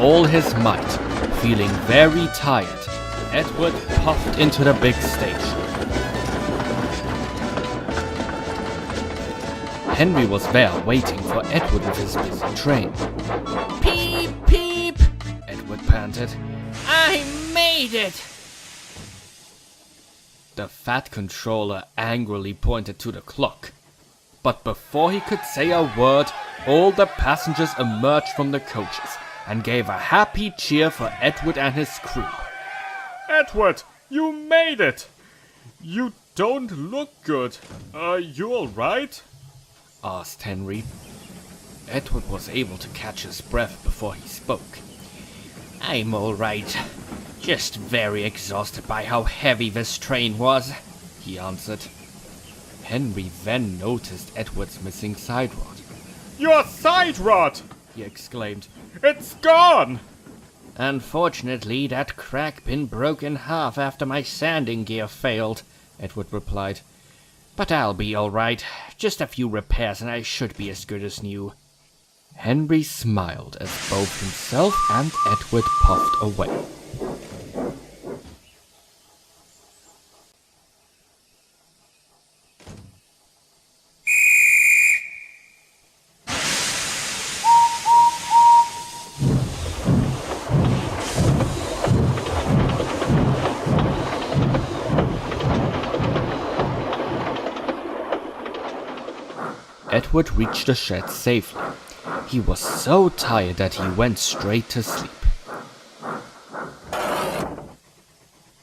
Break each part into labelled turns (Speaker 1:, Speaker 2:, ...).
Speaker 1: all his might, feeling very tired, Edward puffed into the big station. Henry was there waiting for Edward with his busy train.
Speaker 2: Peep, peep!
Speaker 1: Edward panted.
Speaker 2: I made it!
Speaker 1: The fat controller angrily pointed to the clock. But before he could say a word, all the passengers emerged from the coaches and gave a happy cheer for Edward and his crew.
Speaker 3: Edward, you made it! You don't look good. Are you alright?
Speaker 1: Asked Henry. Edward was able to catch his breath before he spoke.
Speaker 2: I'm alright. Just very exhausted by how heavy this train was,
Speaker 1: he answered. Henry then noticed Edward's missing side rod.
Speaker 3: Your side rod!
Speaker 1: He exclaimed.
Speaker 3: It's gone!
Speaker 2: Unfortunately, that crack pin broke in half after my sanding gear failed, Edward replied. But I'll be alright. Just a few repairs and I should be as good as new.
Speaker 1: Henry smiled as both himself and Edward puffed away. Edward reached the shed safely. He was so tired that he went straight to sleep.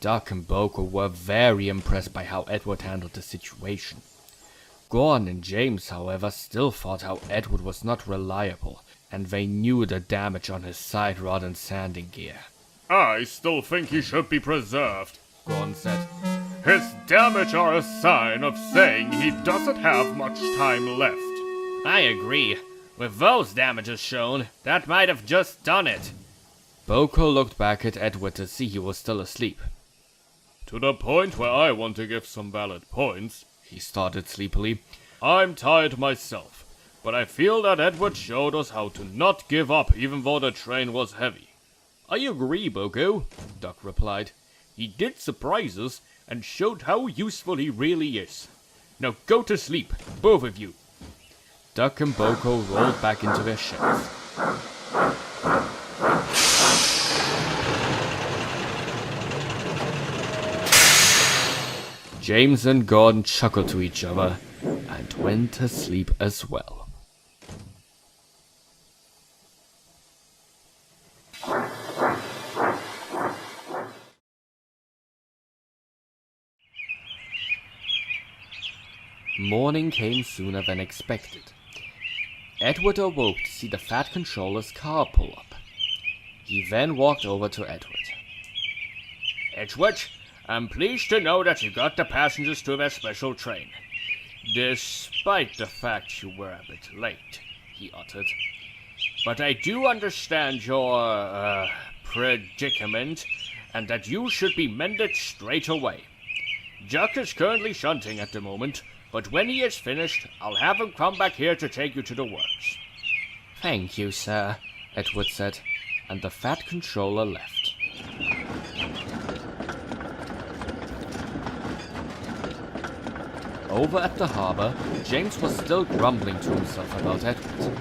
Speaker 1: Duck and Boko were very impressed by how Edward handled the situation. Gordon and James, however, still thought how Edward was not reliable, and they knew the damage on his side rod and sanding gear.
Speaker 3: I still think he should be preserved,
Speaker 1: Gordon said.
Speaker 3: His damage are a sign of saying he doesn't have much time left.
Speaker 2: I agree. With those damages shown, that might have just done it.
Speaker 1: Boko looked back at Edward to see he was still asleep.
Speaker 3: To the point where I want to give some valid points,
Speaker 1: he started sleepily.
Speaker 3: I'm tired myself, but I feel that Edward showed us how to not give up even though the train was heavy.
Speaker 1: I agree, Boko, Duck replied.
Speaker 3: He did surprise us and showed how useful he really is. Now go to sleep, both of you.
Speaker 1: Duck and Boko rolled back into their sheds. James and Gordon chuckled to each other and went to sleep as well. Morning came sooner than expected. Edward awoke to see the fat controller's car pull up. He then walked over to Edward.
Speaker 3: Edward, I'm pleased to know that you got the passengers to their special train. Despite the fact you were a bit late, he uttered. But I do understand your, predicament, and that you should be mended straight away. Jack is currently shunting at the moment, but when he is finished, I'll have him come back here to take you to the works.
Speaker 1: Thank you, sir, Edward said, and the fat controller left. Over at the harbor, James was still grumbling to himself about Edward.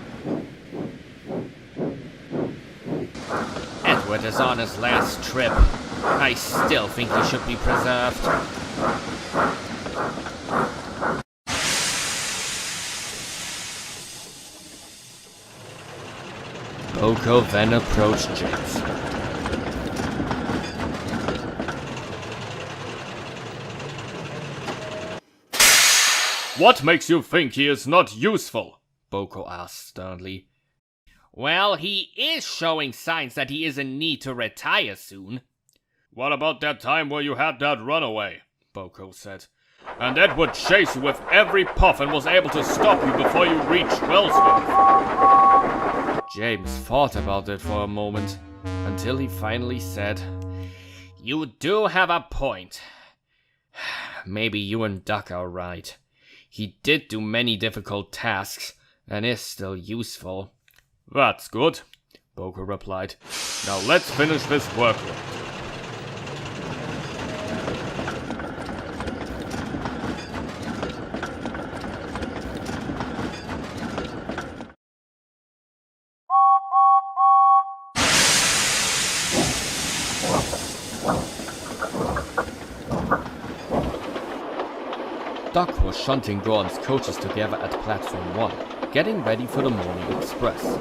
Speaker 2: Edward is on his last trip. I still think he should be preserved.
Speaker 1: Boko then approached James.
Speaker 3: What makes you think he is not useful?
Speaker 1: Boko asked sternly.
Speaker 2: Well, he is showing signs that he is in need to retire soon.
Speaker 3: What about that time where you had that runaway? Boko said. And Edward chased you with every puff and was able to stop you before you reached Wellsworth.
Speaker 1: James thought about it for a moment, until he finally said,
Speaker 2: You do have a point.
Speaker 1: Maybe you and Duck are right. He did do many difficult tasks, and is still useful.
Speaker 3: That's good. Boko replied. Now let's finish this workload.
Speaker 1: Duck was shunting Gordon's coaches together at platform 1, getting ready for the morning express.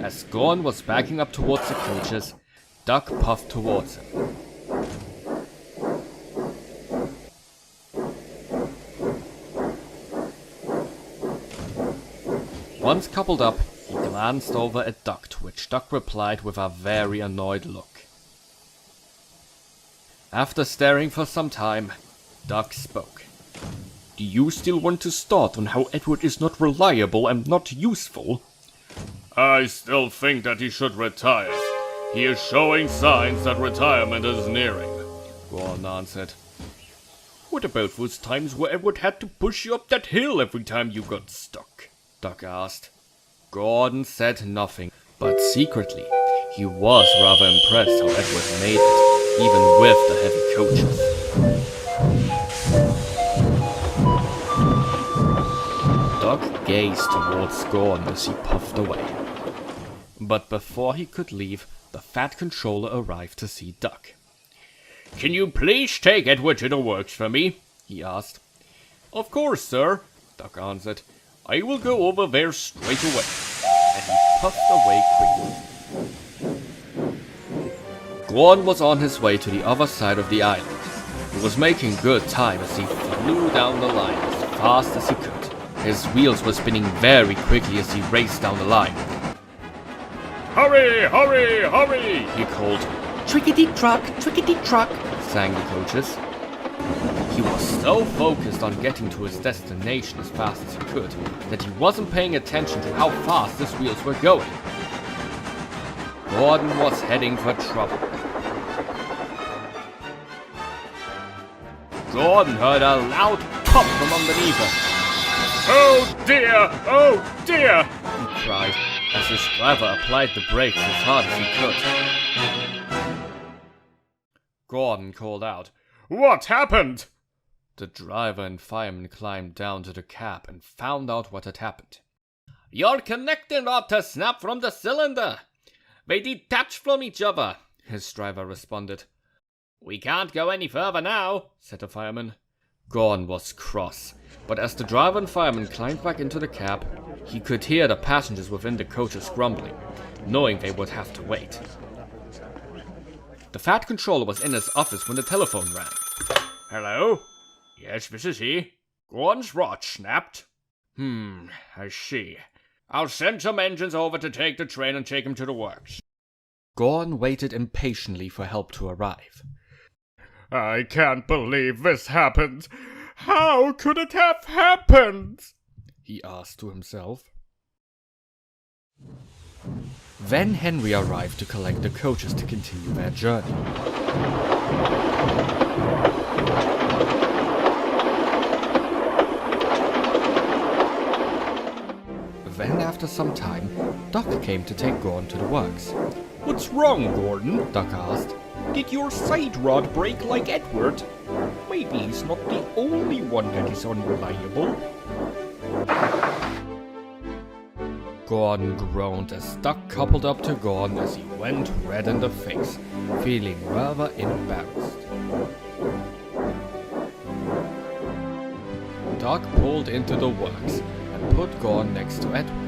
Speaker 1: As Gordon was backing up towards the coaches, Duck puffed towards him. Once coupled up, he glanced over at Duck, to which Duck replied with a very annoyed look. After staring for some time, Duck spoke.
Speaker 3: Do you still want to start on how Edward is not reliable and not useful? I still think that he should retire. He is showing signs that retirement is nearing, Gordon answered. What about those times where Edward had to push you up that hill every time you got stuck? Duck asked.
Speaker 1: Gordon said nothing, but secretly, he was rather impressed how Edward made it, even with the heavy coaches. Duck gazed towards Gordon as he puffed away. But before he could leave, the fat controller arrived to see Duck.
Speaker 3: Can you please take Edward to the works for me?
Speaker 1: He asked.
Speaker 3: Of course, sir, Duck answered. I will go over there straight away.
Speaker 1: And he puffed away quickly. Gordon was on his way to the other side of the island. He was making good time as he flew down the line as fast as he could. His wheels were spinning very quickly as he raced down the line.
Speaker 3: Hurry, hurry, hurry, he called.
Speaker 2: Trickety-truck, trickety-truck,
Speaker 1: sang the coaches. He was so focused on getting to his destination as fast as he could that he wasn't paying attention to how fast his wheels were going. Gordon was heading for trouble. Gordon heard a loud pop from underneath him.
Speaker 3: Oh dear,
Speaker 1: he cried as his driver applied the brakes as hard as he could. Gordon called out,
Speaker 3: What happened?
Speaker 1: The driver and fireman climbed down to the cab and found out what had happened.
Speaker 2: Your connecting rod has snapped from the cylinder. They detached from each other,
Speaker 1: his driver responded.
Speaker 2: We can't go any further now, said the fireman.
Speaker 1: Gordon was cross, but as the driver and fireman climbed back into the cab, he could hear the passengers within the coaches grumbling, knowing they would have to wait. The fat controller was in his office when the telephone rang.
Speaker 3: Hello? Yes, this is he. Gordon's rod snapped. I see. I'll send some engines over to take the train and take him to the works.
Speaker 1: Gordon waited impatiently for help to arrive.
Speaker 3: I can't believe this happened. How could it have happened?
Speaker 1: He asked to himself. Then Henry arrived to collect the coaches to continue their journey. Then, after some time, Duck came to take Gordon to the works.
Speaker 4: What's wrong, Gordon?
Speaker 1: Duck asked.
Speaker 4: Did your side rod break like Edward? Maybe he's not the only one that is unreliable.
Speaker 1: Gordon groaned as Duck coupled up to Gordon as he went red in the face, feeling rather embarrassed. Duck pulled into the works and put Gordon next to Edward.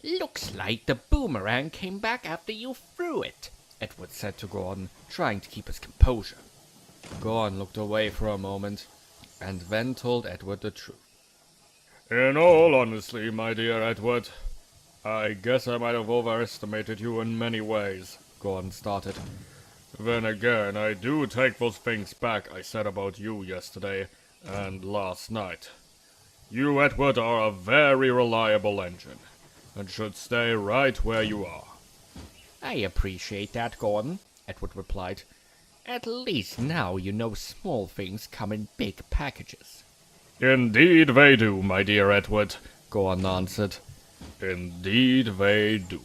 Speaker 2: Looks like the boomerang came back after you threw it,
Speaker 1: Edward said to Gordon, trying to keep his composure. Gordon looked away for a moment, and then told Edward the truth.
Speaker 3: In all honesty, my dear Edward, I guess I might have overestimated you in many ways, Gordon started. Then again, I do take those things back I said about you yesterday and last night. You, Edward, are a very reliable engine, and should stay right where you are.
Speaker 2: I appreciate that, Gordon, Edward replied. At least now you know small things come in big packages.
Speaker 3: Indeed they do, my dear Edward, Gordon answered. Indeed they do.